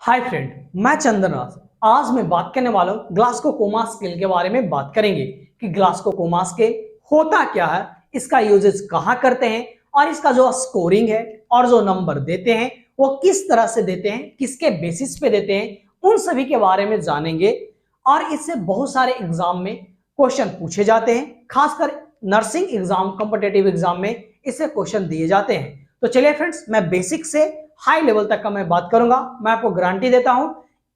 Hi friend, मैं चंदन राज। आज मैं बात करने वाला हूँ ग्लास्को-कोमा स्केल के बारे में बात करेंगे कि ग्लास्को-कोमा स्केल होता क्या है, इसका यूजेस कहाँ करते हैं और इसका जो स्कोरिंग है और जो नंबर देते हैं वो किस तरह से देते हैं, किसके बेसिस पे देते हैं, उन सभी के बारे में जानेंगे। और इससे बहुत सारे एग्जाम में क्वेश्चन पूछे जाते हैं, खासकर नर्सिंग एग्जाम, कॉम्पिटिटिव एग्जाम में इससे क्वेश्चन दिए जाते हैं। तो चलिए फ्रेंड्स, मैं बेसिक से हाई लेवल तक का मैं बात करूंगा। मैं आपको गारंटी देता हूं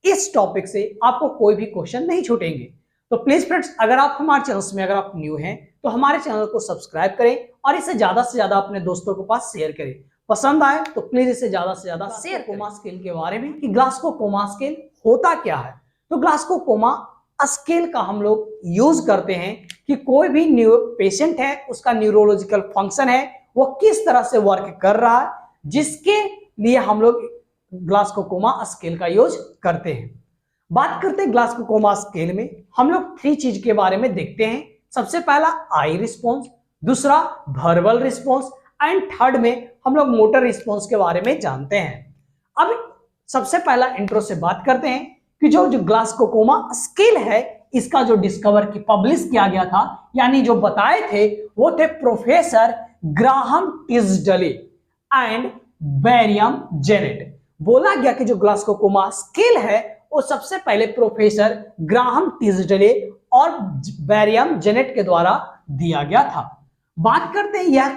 इस टॉपिक से आपको कोई भी क्वेश्चन नहीं छूटेंगे। तो प्लीज फ्रेंड्स, अगर आप हमारे चैनल में अगर आप न्यू हैं तो हमारे चैनल को सब्सक्राइब करें और इसे ज्यादा से ज्यादा अपने दोस्तों के पास शेयर करें। पसंद आए तो प्लीज इसे ज्यादा से ज्यादा शेयर। कोमा स्केल के बारे में कि ग्लास्को-कोमा स्केल होता क्या है। तो ग्लास्को-कोमा स्केल का हम लोग यूज करते हैं कि कोई भी पेशेंट है, उसका न्यूरोलॉजिकल फंक्शन है, वो किस तरह से वर्क कर रहा है, जिसके लिए हम लोग ग्लास्को-कोमा स्केल का यूज करते हैं। बात करते हैं ग्लास्को-कोमा स्केल में हम लोग 3 चीज के बारे में देखते हैं। सबसे पहला आई रिस्पॉन्स, दूसरा वर्बल रिस्पॉन्स एंड थर्ड में हम लोग मोटर रिस्पॉन्स के बारे में जानते हैं। अब सबसे पहला इंट्रो से बात करते हैं कि जो ग्लास्को-कोमा स्केल है, इसका जो डिस्कवर की पब्लिश किया गया था, यानी जो बताए थे वो थे प्रोफेसर ग्राहम टिस्डले एंड बैरियम जेनेट। बोला गया कि जो ग्लास्को-कोमा स्केल है वो सबसे पहले प्रोफेसर ग्राहम टिस्डले और बैरियम जेनेट के द्वारा दिया गया था। बात करते हैं यह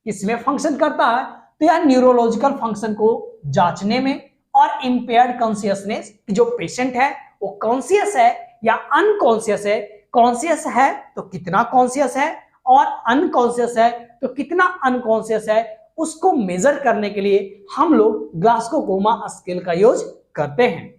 किसमें फंक्शन करता है, तो यह न्यूरोलॉजिकल फंक्शन को जांचने में और इंपेयर्ड कॉन्शियसनेस, जो पेशेंट है वो कॉन्शियस है या अनकॉन्शियस है, कॉन्शियस है तो कितना कॉन्शियस है और अनकॉन्शियस है तो कितना अनकॉन्शियस है, उसको मेजर करने के लिए हम लोग ग्लास्को-कोमा स्केल का यूज करते हैं।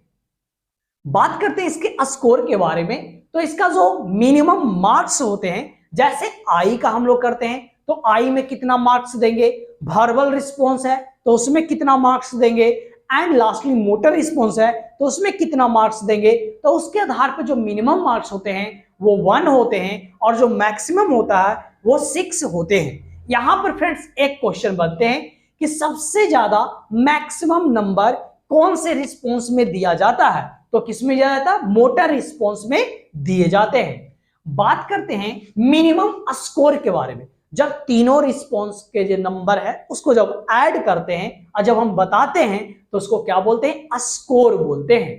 बात करते हैं इसके स्कोर के बारे में। तो इसका जो मिनिमम मार्क्स होते हैं, जैसे आई का हम लोग करते हैं तो आई में कितना मार्क्स देंगे, वर्बल रिस्पॉन्स है तो उसमें कितना मार्क्स देंगे, एंड लास्टली मोटर रिस्पॉन्स है तो उसमें कितना मार्क्स देंगे। तो उसके आधार पर जो मिनिमम मार्क्स होते हैं वो 1 होते हैं और जो मैक्सिमम होता है वो 6 होते हैं। यहां पर फ्रेंड्स एक क्वेश्चन बनते हैं कि सबसे ज्यादा मैक्सिमम नंबर कौन से रिस्पॉन्स में दिया जाता है, तो किसमें दिया जाता है, मोटर रिस्पॉन्स में दिए जाते हैं। बात करते हैं मिनिमम स्कोर के बारे में। जब तीनों रिस्पॉन्स के जो नंबर है उसको जब ऐड करते हैं और जब हम बताते हैं तो उसको क्या बोलते हैं, स्कोर बोलते हैं।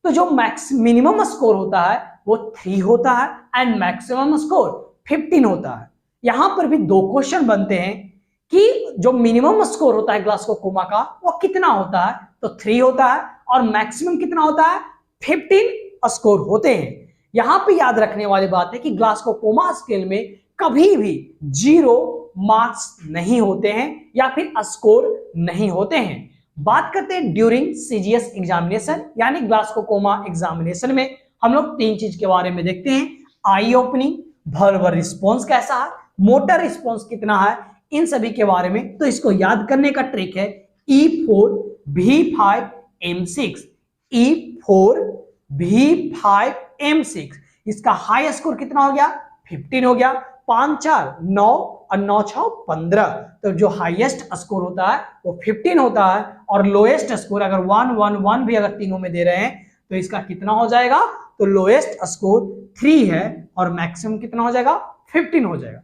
तो जो मिनिमम स्कोर होता है वो 3 होता है एंड मैक्सिमम स्कोर 15 होता है। यहां पर भी 2 क्वेश्चन बनते हैं कि जो मिनिमम स्कोर होता है ग्लास्को-कोमा का वो कितना होता है, तो 3 होता है और मैक्सिमम कितना होता है, 15 स्कोर होते हैं। यहां पे याद रखने वाली बात है कि ग्लास्को-कोमा स्केल में कभी भी 0 मार्क्स नहीं होते हैं या फिर स्कोर नहीं होते हैं। बात करते हैं ड्यूरिंग सीजीएस एग्जामिनेशन, यानी ग्लास्को-कोमा एग्जामिनेशन में हम लोग 3 चीज के बारे में देखते हैं। आई ओपनिंग, वर्बल रिस्पॉन्स कैसा है, मोटर रिस्पॉन्स कितना है, इन सभी के बारे में। तो इसको याद करने का ट्रिक है E4 V5 M6, E4 V5 M6। इसका हाई स्कोर कितना हो गया, 15 हो गया। 5 4 9 और 9 6 15। तो जो हाईएस्ट स्कोर होता है वो 15 होता है और लोएस्ट स्कोर अगर 1 1 1 भी अगर तीनों में दे रहे हैं तो इसका कितना हो जाएगा, तो लोएस्ट स्कोर 3 है और मैक्सिमम कितना हो जाएगा, 15 हो जाएगा।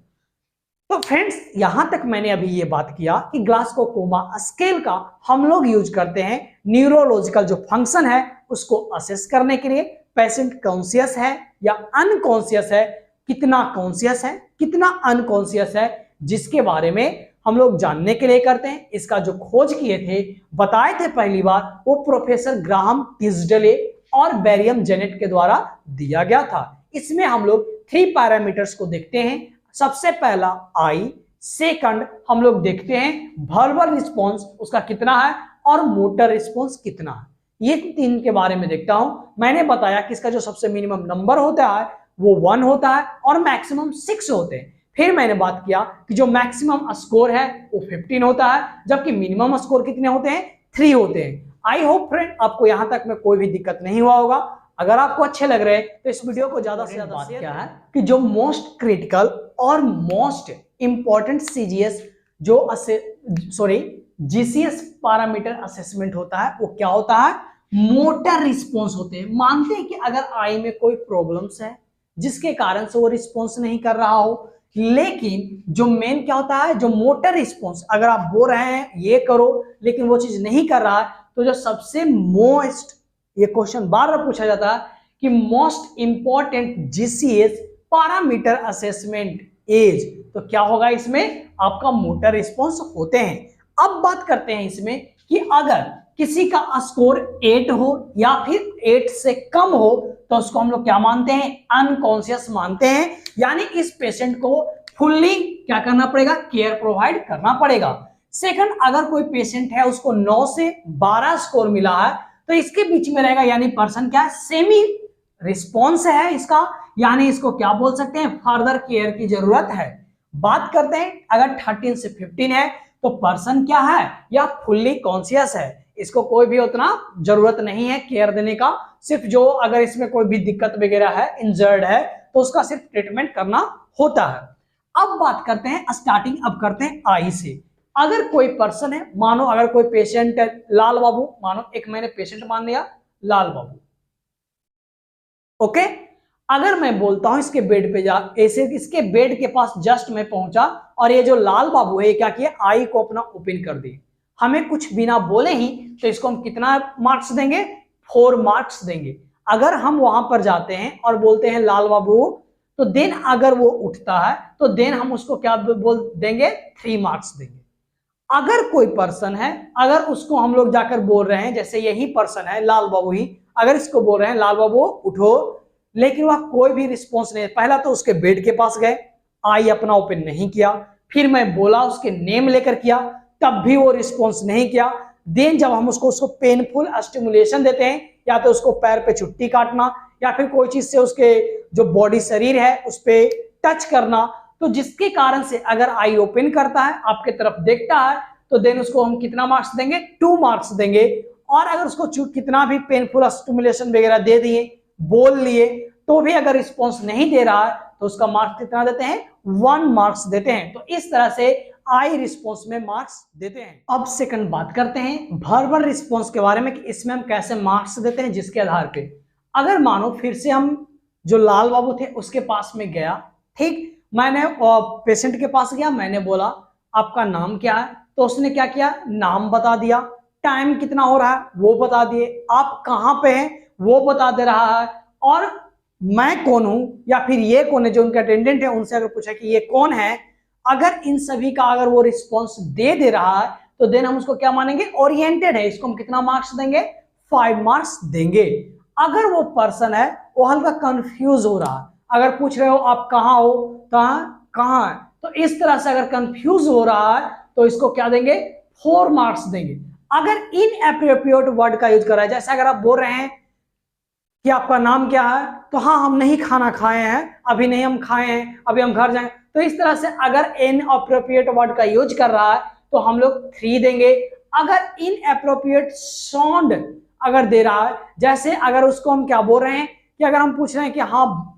तो फ्रेंड्स, यहां तक मैंने अभी ये बात किया कि ग्लास्को-कोमा स्केल का हम लोग यूज करते हैं न्यूरोलॉजिकल जो फंक्शन है उसको असेस करने के लिए। पेशेंट कॉन्शियस है या अनकॉन्शियस है, कितना कॉन्शियस है कितना अनकॉन्शियस है, जिसके बारे में हम लोग जानने के लिए करते हैं। इसका जो खोज किए थे, बताए थे पहली बार, वो प्रोफेसर ग्राहम टिस्डले और बैरियम जेनेट के द्वारा दिया गया था। इसमें हम लोग 3 पैरामीटर्स को देखते हैं। सबसे पहला आई, सेकंड हम लोग देखते हैं वर्बल रिस्पॉन्स उसका कितना है और मोटर रिस्पॉन्स कितना है। ये 3 के बारे में देखता हूं। मैंने बताया कि इसका जो सबसे मिनिमम नंबर होता है वो 1 होता है और मैक्सिमम 6 होते हैं। फिर मैंने बात किया कि जो मैक्सिमम स्कोर है वो 15 होता है, जबकि मिनिमम स्कोर कितने होते हैं, 3 होते हैं। आई होप फ्रेंड आपको यहां तक में कोई भी दिक्कत नहीं हुआ होगा। अगर आपको अच्छे लग रहे हैं तो इस वीडियो को ज्यादा से ज्यादा शेयर क्या है कि जो मोस्ट क्रिटिकल और मोस्ट इंपॉर्टेंट सीजीएस जो जीसीएस पैरामीटर असेसमेंट होता है वो क्या होता है, मोटर रिस्पॉन्स होते हैं। मानते हैं कि अगर आई में कोई प्रॉब्लम्स है जिसके कारण से वो रिस्पॉन्स नहीं कर रहा हो, लेकिन जो मेन क्या होता है, जो मोटर रिस्पॉन्स, अगर आप बोल रहे हैं ये करो लेकिन वो चीज नहीं कर रहा है, तो जो सबसे मोस्ट, ये क्वेश्चन बार बार पूछा जाता है कि most important GCS parameter assessment as, तो क्या होगा इसमें, आपका मोटर रिस्पॉन्स होते हैं। अब बात करते हैं इसमें कि अगर किसी का स्कोर 8 हो या फिर 8 से कम हो तो उसको हम लोग क्या मानते हैं, अनकॉन्शियस मानते हैं, यानी इस पेशेंट को फुल्ली क्या करना पड़ेगा, केयर प्रोवाइड करना पड़ेगा। सेकंड, अगर कोई पेशेंट है उसको 9 से 12 स्कोर मिला है तो इसके बीच में रहेगा, यानी पर्सन क्या है, सेमी रिस्पॉन्स है इसका, यानी इसको क्या बोल सकते हैं, फर्दर केयर की जरूरत है। बात करते हैं अगर 13 से 15 है तो पर्सन क्या है, या फुल्ली कॉन्शियस है, इसको कोई भी उतना जरूरत नहीं है केयर देने का, सिर्फ जो अगर इसमें कोई भी दिक्कत वगैरह है, इंजर्ड है, तो उसका सिर्फ ट्रीटमेंट करना होता है। अब बात करते हैं स्टार्टिंग, अब करते हैं आई से। अगर कोई पर्सन है, मानो अगर कोई पेशेंट है लाल बाबू, मानो एक मैंने पेशेंट मान लिया लाल बाबू, ओके। अगर मैं बोलता हूं इसके बेड पे जा, ऐसे इसके बेड के पास जस्ट मैं पहुंचा और ये जो लाल बाबू है ये क्या किया, आई को अपना ओपन कर दिए, हमें कुछ बिना बोले ही, तो इसको हम कितना मार्क्स देंगे, 4 मार्क्स देंगे। अगर हम वहां पर जाते हैं और बोलते हैं लाल बाबू, तो देन अगर वो उठता है तो देन हम उसको क्या बोल देंगे, 3 मार्क्स देंगे। अगर कोई पर्सन है, अगर उसको हम लोग जाकर बोल रहे हैं, जैसे यही पर्सन है लाल बाबू ही, अगर इसको बोल रहे हैं लाल बाबू उठो, लेकिन वह कोई भी रिस्पॉन्स नहीं, पहला तो उसके बेड के पास गए, आई अपना ओपन नहीं किया, फिर मैं बोला उसके नेम लेकर किया, तब भी वो रिस्पॉन्स नहीं किया। देन जब हम उसको पेनफुल स्टिमुलेशन देते हैं, या तो उसको पैर पे चुट्टी काटना या फिर कोई चीज से उसके जो बॉडी शरीर है उस पर टच करना, तो जिसके कारण से अगर आई ओपन करता है, आपके तरफ देखता है, तो देन उसको हम कितना मार्क्स देंगे, 2 मार्क्स देंगे। और अगर उसको कितना भी पेनफुल स्टिमुलेशन वगैरह दे दिए, बोल लिए, तो भी अगर रिस्पॉन्स नहीं दे रहा है तो उसका मार्क्स कितना देते हैं, 1 मार्क्स देते हैं। तो इस तरह से आई रिस्पॉन्स में मार्क्स देते हैं। अब सेकंड बात करते हैं वर्बल रिस्पॉन्स के बारे में कि इसमें हम कैसे मार्क्स देते हैं, जिसके आधार पे अगर मानो फिर से हम जो लाल बाबू थे उसके पास में गया, ठीक, मैंने पेशेंट के पास गया, मैंने बोला आपका नाम क्या है, तो उसने क्या किया, नाम बता दिया, टाइम कितना हो रहा है वो बता दिए, आप कहाँ पे हैं वो बता दे रहा है, और मैं कौन हूं या फिर ये कौन है, जो उनके अटेंडेंट है उनसे अगर पूछा कि ये कौन है, अगर इन सभी का अगर वो रिस्पॉन्स दे रहा है तो देन हम उसको क्या मानेंगे, ओरिएंटेड है, इसको हम कितना मार्क्स देंगे, 5 मार्क्स देंगे। अगर वो पर्सन है वो हल्का कंफ्यूज हो रहा है, अगर पूछ रहे हो आप कहाँ हो, कहाँ है, तो इस तरह से अगर कंफ्यूज हो रहा है तो इसको क्या देंगे, 4 मार्क्स देंगे। अगर इनएप्रोप्रिएट वर्ड का यूज कर रहा है, जैसे अगर आप बोल रहे हैं कि आपका नाम क्या है, तो हाँ हम नहीं खाना खाए हैं, अभी नहीं हम खाए हैं, अभी हम घर जाएं, तो इस तरह से अगर इनएप्रोप्रिएट वर्ड का यूज कर रहा है तो हम लोग 3 देंगे। अगर इनएप्रोप्रिएट साउंड अगर दे रहा है, जैसे अगर उसको हम क्या बोल रहे हैं कि अगर हम पूछ रहे हैं कि हाँ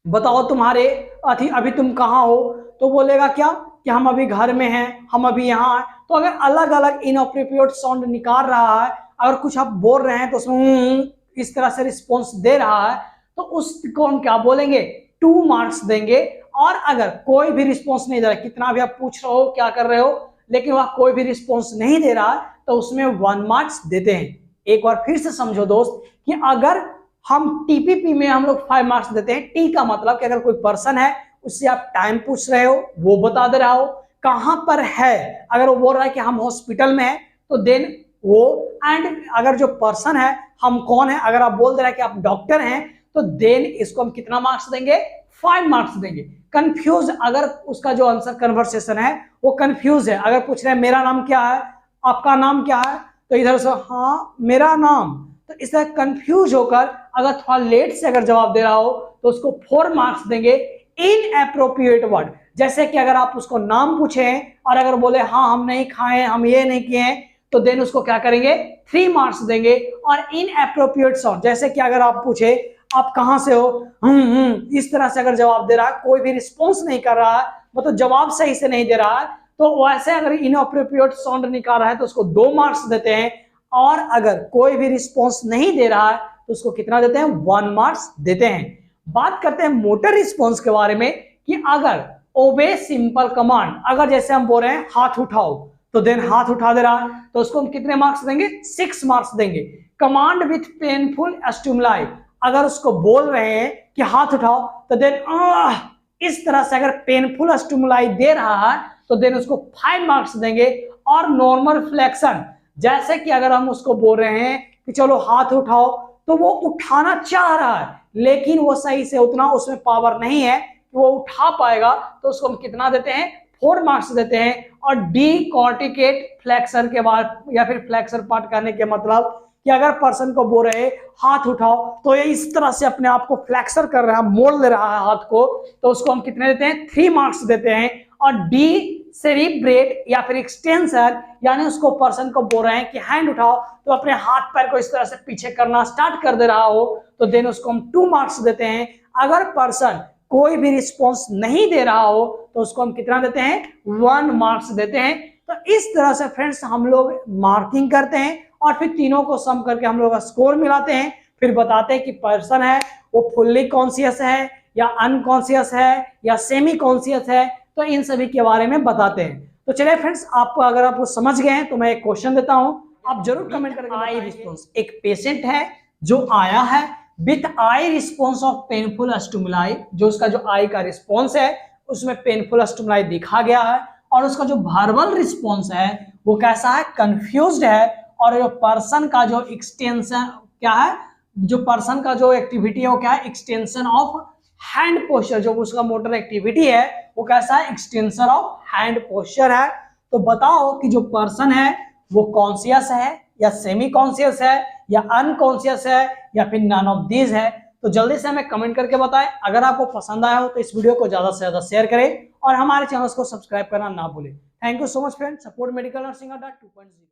बताओ तुम्हारे अभी तुम कहाँ हो, तो बोलेगा क्या कि हम अभी घर में हैं, हम अभी यहाँ हैं। तो अगर अलग अलग इनएप्रोप्रिएट साउंड निकाल रहा है, अगर कुछ आप बोल रहे हैं तो उसमें इस तरह से रिस्पॉन्स दे रहा है, तो उसको हम क्या बोलेंगे, 2 मार्क्स देंगे। और अगर कोई भी रिस्पॉन्स नहीं दे रहा, कितना भी आप पूछ रहे हो क्या कर रहे हो, लेकिन वह कोई भी रिस्पॉन्स नहीं दे रहा, तो उसमें 1 मार्क्स देते हैं। एक बार फिर से समझो दोस्त कि अगर हम टीपीपी में हम लोग 5 मार्क्स देते हैं, टी का मतलब कि अगर कोई पर्सन है उससे आप टाइम पूछ रहे हो वो बता दे रहा हो, कहां पर है, अगर वो बोल रहा है कि हम हॉस्पिटल में हैं तो देन वो, एंड अगर जो पर्सन है हम कौन है, अगर आप बोल दे रहे हैं कि आप डॉक्टर हैं, तो देन इसको हम कितना मार्क्स देंगे, 5 मार्क्स देंगे। कंफ्यूज, अगर उसका जो आंसर कन्वर्सेशन है वो कंफ्यूज है, अगर पूछ रहे हैं मेरा नाम क्या है, आपका नाम क्या है, तो इधर से हाँ मेरा नाम, तो इस तरह कंफ्यूज होकर अगर थोड़ा लेट से अगर जवाब दे रहा हो तो उसको 4 मार्क्स देंगे। इनएप्रोप्रिएट वर्ड, जैसे कि अगर आप उसको नाम पूछे और अगर बोले हाँ हम नहीं खाए, हम ये नहीं किए हैं, तो देन उसको क्या करेंगे, 3 मार्क्स देंगे। और इनएप्रोप्रिएट साउंड, जैसे कि अगर आप पूछे आप कहां से हो, इस तरह से अगर जवाब दे रहा है, कोई भी रिस्पॉन्स नहीं कर रहा है, मतलब जवाब सही से नहीं दे रहा है, तो वैसे अगर इनएप्रोप्रिएट साउंड निकाल रहा है तो उसको 2 मार्क्स देते हैं। और अगर कोई भी रिस्पॉन्स नहीं दे रहा है तो उसको कितना देते हैं, 1 मार्क्स देते हैं। बात करते हैं मोटर रिस्पॉन्स के बारे में कि अगर ओबे सिंपल कमांड, अगर जैसे हम बोल रहे हैं हाथ उठाओ तो देन हाथ उठा दे रहा है तो उसको हम कितने मार्क्स देंगे, 6 मार्क्स देंगे। कमांड विथ पेनफुल स्टिमुलाई, अगर उसको बोल रहे हैं कि हाथ उठाओ तो देन इस तरह से अगर पेनफुल स्टिमुलाई दे रहा है तो देन उसको 5 मार्क्स देंगे। और नॉर्मल फ्लेक्शन, जैसे कि अगर हम उसको बोल रहे हैं कि चलो हाथ उठाओ तो वो उठाना चाह रहा है लेकिन वो सही से उतना उसमें पावर नहीं है कि वो उठा पाएगा तो उसको हम कितना देते हैं, 4 मार्क्स देते हैं। और डी कॉर्टिकेट फ्लेक्सर के बाद या फिर फ्लेक्सर पार्ट करने के मतलब कि अगर पर्सन को बोल रहे हाथ उठाओ तो ये इस तरह से अपने आप को फ्लेक्सर कर रहा है, मोड़ ले रहा है हाथ को, तो उसको हम कितने देते हैं, 3 मार्क्स देते हैं। और डी सेरिब्रेट या फिर एक्सटेंसर, यानी उसको पर्सन को बोल रहे हैं कि हैंड उठाओ तो अपने हाथ पैर को इस तरह से पीछे करना स्टार्ट कर दे रहा हो तो देन उसको हम 2 मार्क्स देते हैं। अगर पर्सन कोई भी रिस्पॉन्स नहीं दे रहा हो तो उसको हम कितना देते हैं, 1 मार्क्स देते हैं। तो इस तरह से फ्रेंड्स हम लोग मार्किंग करते हैं और फिर तीनों को सम करके हम लोग स्कोर मिलाते हैं, फिर बताते हैं कि पर्सन है वो फुल्ली कॉन्शियस है या अनकॉन्शियस है या सेमी कॉन्शियस है, तो इन सभी के बारे में बताते हैं। तो चलिए फ्रेंड्स, आपको अगर आपको समझ गए हैं तो मैं एक क्वेश्चन देता हूं, आप जरूर कमेंट करके आई रिस्पॉन्स। एक पेशेंट है जो आया है with I response of painful stimuli, जो उसका जो आई का रिस्पॉन्स है उसमें पेनफुल स्टिमुलाई दिखा गया है और उसका जो वर्बल रिस्पॉन्स है वो कैसा है, कंफ्यूज्ड है। और जो पर्सन का जो एक्सटेंशन क्या है, जो पर्सन का जो एक्टिविटी है वो क्या है, एक्सटेंशन ऑफ हैंड पोस्चर, जो उसका मोटर एक्टिविटी है वो कैसा है, एक्सटेंशन ऑफ हैंड पोस्चर है। तो बताओ कि जो पर्सन है वो कॉन्शियस है या सेमी कॉन्शियस है या अनकॉन्शियस है या फिर नन ऑफ दीज है। तो जल्दी से हमें कमेंट करके बताएं। अगर आपको पसंद आया हो तो इस वीडियो को ज्यादा से ज्यादा शेयर करें और हमारे चैनल को सब्सक्राइब करना ना भूलें। Thank you so much friend, support medical nursing अड्डा 2.0।